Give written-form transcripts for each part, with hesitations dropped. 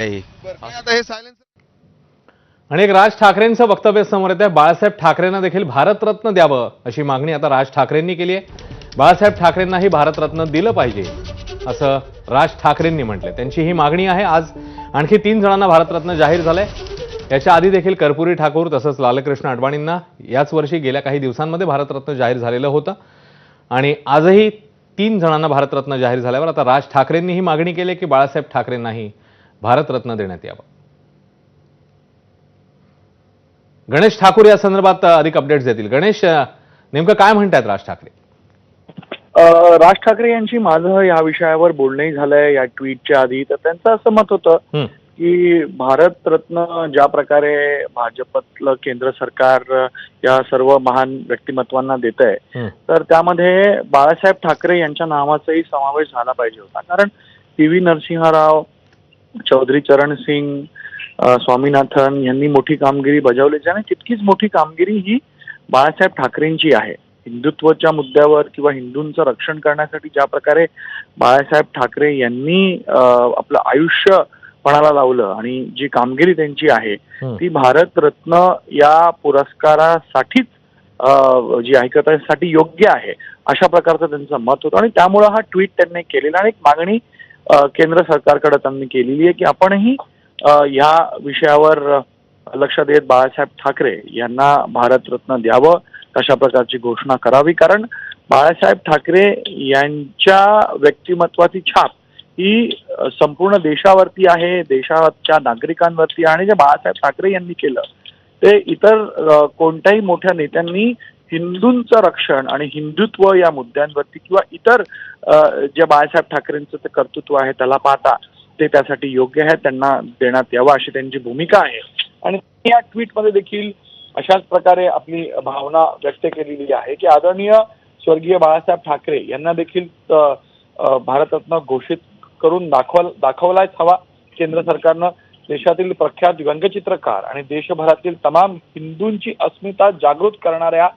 आता हे सायलेन्स आणि एक राज ठाकरेंचं वक्तव्य समोर येत आहे। बाळासाहेब ठाकरेंना देखील भारतरत्न द्यावं अशी मागणी आता राज ठाकरेंनी केली आहे। बाळासाहेब ठाकरेंनाही भारतरत्न दिलं पाहिजे असं राज ठाकरेंनी म्हटलंय। त्यांची ही मागणी आहे। आज आणखी 3 जणांना भारतरत्न जाहीर झालंय। याच्या आधी देखील कर्पूरी ठाकूर तसंच लालकृष्ण अडवाणींना याच वर्षी गेल्या काही दिवसांमध्ये भारतरत्न जाहीर झालेलं होतं आणि आजही 3 जणांना भारतरत्न जाहीर झाल्यावर आता राज ठाकरेंनी ही मागणी केली की बाळासाहेब ठाकरेंनाही भारतरत्न देण्यात यावं। गणेश ठाकूर या संदर्भात अधिक अपडेट्स देतील। गणेश, नेमकं काय म्हणतात राज ठाकरे? राज ठाकरे यांची माझं या विषयावर बोलणंही झालंय या ट्विटच्या आधी। तर त्यांचं असं मत होतं की भारतरत्न ज्या प्रकारे भाजपतलं केंद्र सरकार या सर्व महान व्यक्तिमत्वांना देत आहे, तर त्यामध्ये बाळासाहेब ठाकरे यांच्या नावाचाही समावेश झाला पाहिजे होता। कारण पी.व्ही. नरसिंहराव, चौधरी चरण सिंग, स्वामीनाथन यांनी मोठी कामगिरी बजावली, ज्याने तितकीच मोठी कामगिरी ही बाळासाहेब ठाकरेंची आहे। हिंदुत्वाच्या मुद्द्यावर किंवा हिंदूंचं रक्षण करण्यासाठी ज्या प्रकारे बाळासाहेब ठाकरे यांनी आपलं आयुष्य पणाला लावलं आणि जी कामगिरी त्यांची आहे ती भारतरत्न या पुरस्कारासाठीच जी आहे त्यासाठी योग्य आहे, अशा प्रकारचं त्यांचं मत होतं। आणि त्यामुळे हा ट्विट त्यांनी केलेला आणि एक मागणी केंद्र सरकारकडे त्यांनी केलेली आहे की आपणही या विषयावर लक्ष देत बाळासाहेब ठाकरे यांना भारतरत्न द्यावं, अशा प्रकारची घोषणा करावी। कारण बाळासाहेब ठाकरे यांच्या व्यक्तिमत्वाची छाप ही संपूर्ण देशावरती आहे, देशाच्या नागरिकांवरती, आणि जे बाळासाहेब ठाकरे यांनी केलं ते इतर कोणत्याही मोठ्या नेत्यांनी हिंदूंचं रक्षण आणि हिंदुत्व या मुद्द्यांवरती किंवा इतर जे बाळासाहेब ठाकरेंचं ते कर्तृत्व आहे त्याला पाहता ते त्यासाठी योग्य आहे, त्यांना देण्यात यावं अशी त्यांची भूमिका आहे। आणि या ट्विटमध्ये देखील अशाच प्रकारे आपली भावना व्यक्त केलेली आहे की आदरणीय स्वर्गीय बाळासाहेब ठाकरे यांना देखील भारतरत्न घोषित करून दाखवलाच हवा। केंद्र सरकारनं देशातील प्रख्यात व्यंगचित्रकार आणि देशभरातील तमाम हिंदूंची अस्मिता जागृत करणाऱ्या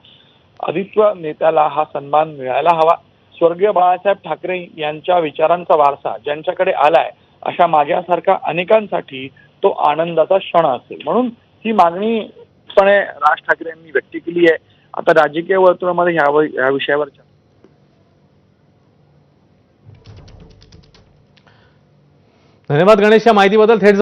आदित्य नेत्याला हा सन्मान मिळायला हवा। स्वर्गीय बाळासाहेब ठाकरे यांच्या विचारांचा वारसा ज्यांच्याकडे आलाय अशा माझ्यासारख्या अनेकांसाठी तो आनंदाचा क्षण असेल। म्हणून ही मागणी राज ठाकरे यांनी व्यक्त केली आहे। आता राजकीय वर्तुळामध्ये या विषयावर धन्यवाद गणेश, या माहितीबद्दल। थेट